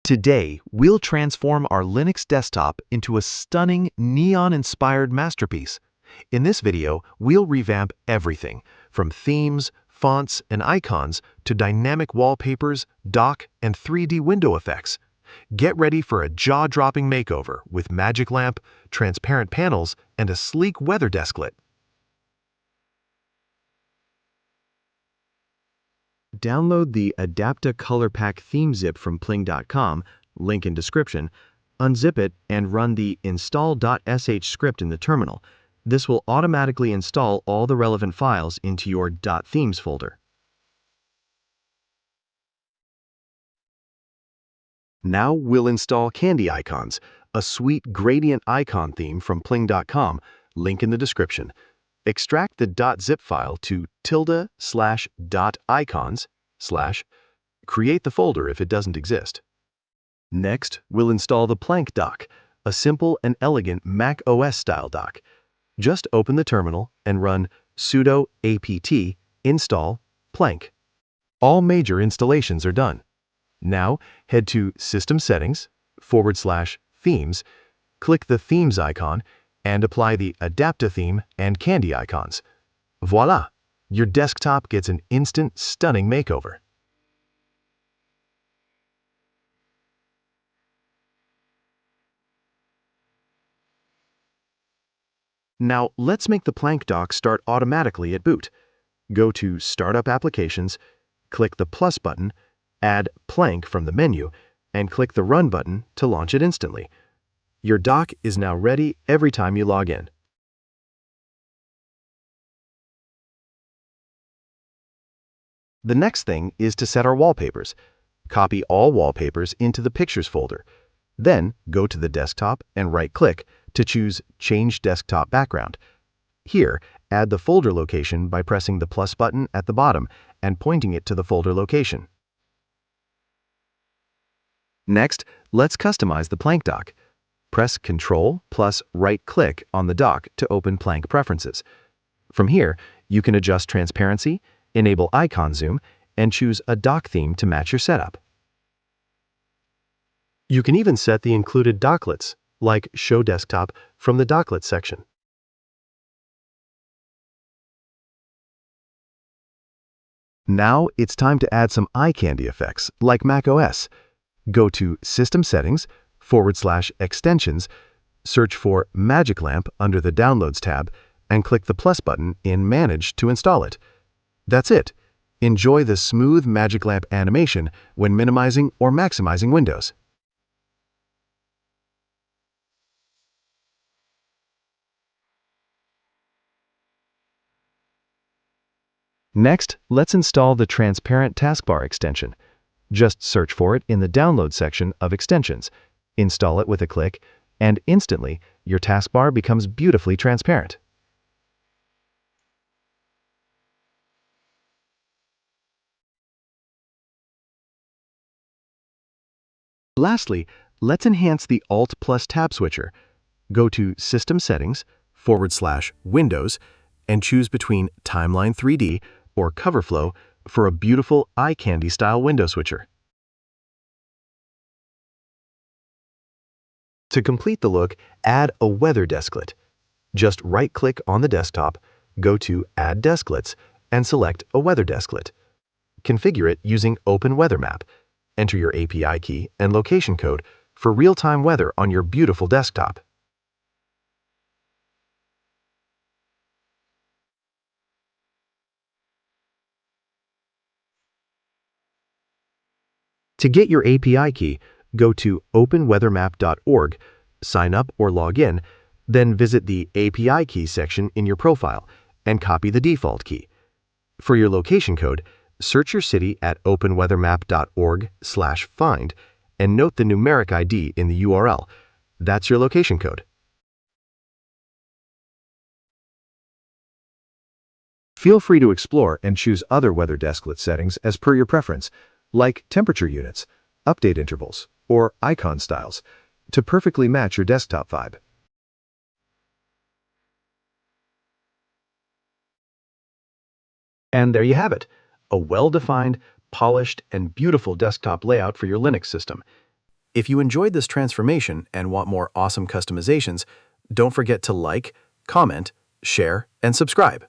Today, we'll transform our Linux desktop into a stunning neon-inspired masterpiece. In this video, we'll revamp everything, from themes, fonts, and icons to dynamic wallpapers, dock, and 3D window effects. Get ready for a jaw-dropping makeover with MagicLamp, transparent panels, and a sleek weather desklet. Download the Adapta-Colorpack.zip from pling.com, link in description, unzip it, and run the install.sh script in the terminal. This will automatically install all the relevant files into your .themes folder. Now we'll install Candy-icons, a sweet gradient icon theme from pling.com, link in the description. Extract the .zip file to ~/.icons/ create the folder if it doesn't exist. Next, we'll install the Plank dock, a simple and elegant macOS-style dock. Just open the terminal and run sudo apt install plank. All major installations are done. Now, head to System Settings, /Themes, click the Themes icon, and apply the Adapta theme and Candy icons. Voila! Your desktop gets an instant, stunning makeover. Now, let's make the Plank dock start automatically at boot. Go to Startup Applications, click the plus button, add Plank from the menu, and click the Run button to launch it instantly. Your dock is now ready every time you log in. The next thing is to set our wallpapers. Copy all wallpapers into the Pictures folder. Then go to the desktop and right-click to choose Change Desktop Background. Here, add the folder location by pressing the plus button at the bottom and pointing it to the folder location. Next, let's customize the Plank dock. Press Ctrl plus right-click on the dock to open Plank Preferences. From here, you can adjust transparency, enable icon zoom, and choose a dock theme to match your setup. You can even set the included docklets, like Show Desktop, from the Docklets section. Now it's time to add some eye candy effects, like macOS. Go to System Settings, /Extensions, search for MagicLamp under the Downloads tab, and click the plus button in Manage to install it. That's it. Enjoy the smooth MagicLamp animation when minimizing or maximizing windows. Next, let's install the transparent taskbar extension. Just search for it in the Download section of Extensions, install it with a click, and instantly your taskbar becomes beautifully transparent. Lastly, let's enhance the Alt plus Tab switcher. Go to System Settings, /Windows, and choose between Timeline 3D or Cover Flow for a beautiful eye candy style window switcher. To complete the look, add a weather desklet. Just right-click on the desktop, go to Add Desklets, and select a weather desklet. Configure it using Open Weather Map. Enter your API key and location code for real-time weather on your beautiful desktop. To get your API key, go to openweathermap.org, sign up or log in, then visit the API key section in your profile and copy the default key. For your location code, search your city at openweathermap.org/find and note the numeric ID in the URL. That's your location code. Feel free to explore and choose other weather desklet settings as per your preference, like temperature units, update intervals, or icon styles, to perfectly match your desktop vibe. And there you have it, a well-defined, polished, and beautiful desktop layout for your Linux system. If you enjoyed this transformation and want more awesome customizations, don't forget to like, comment, share, and subscribe.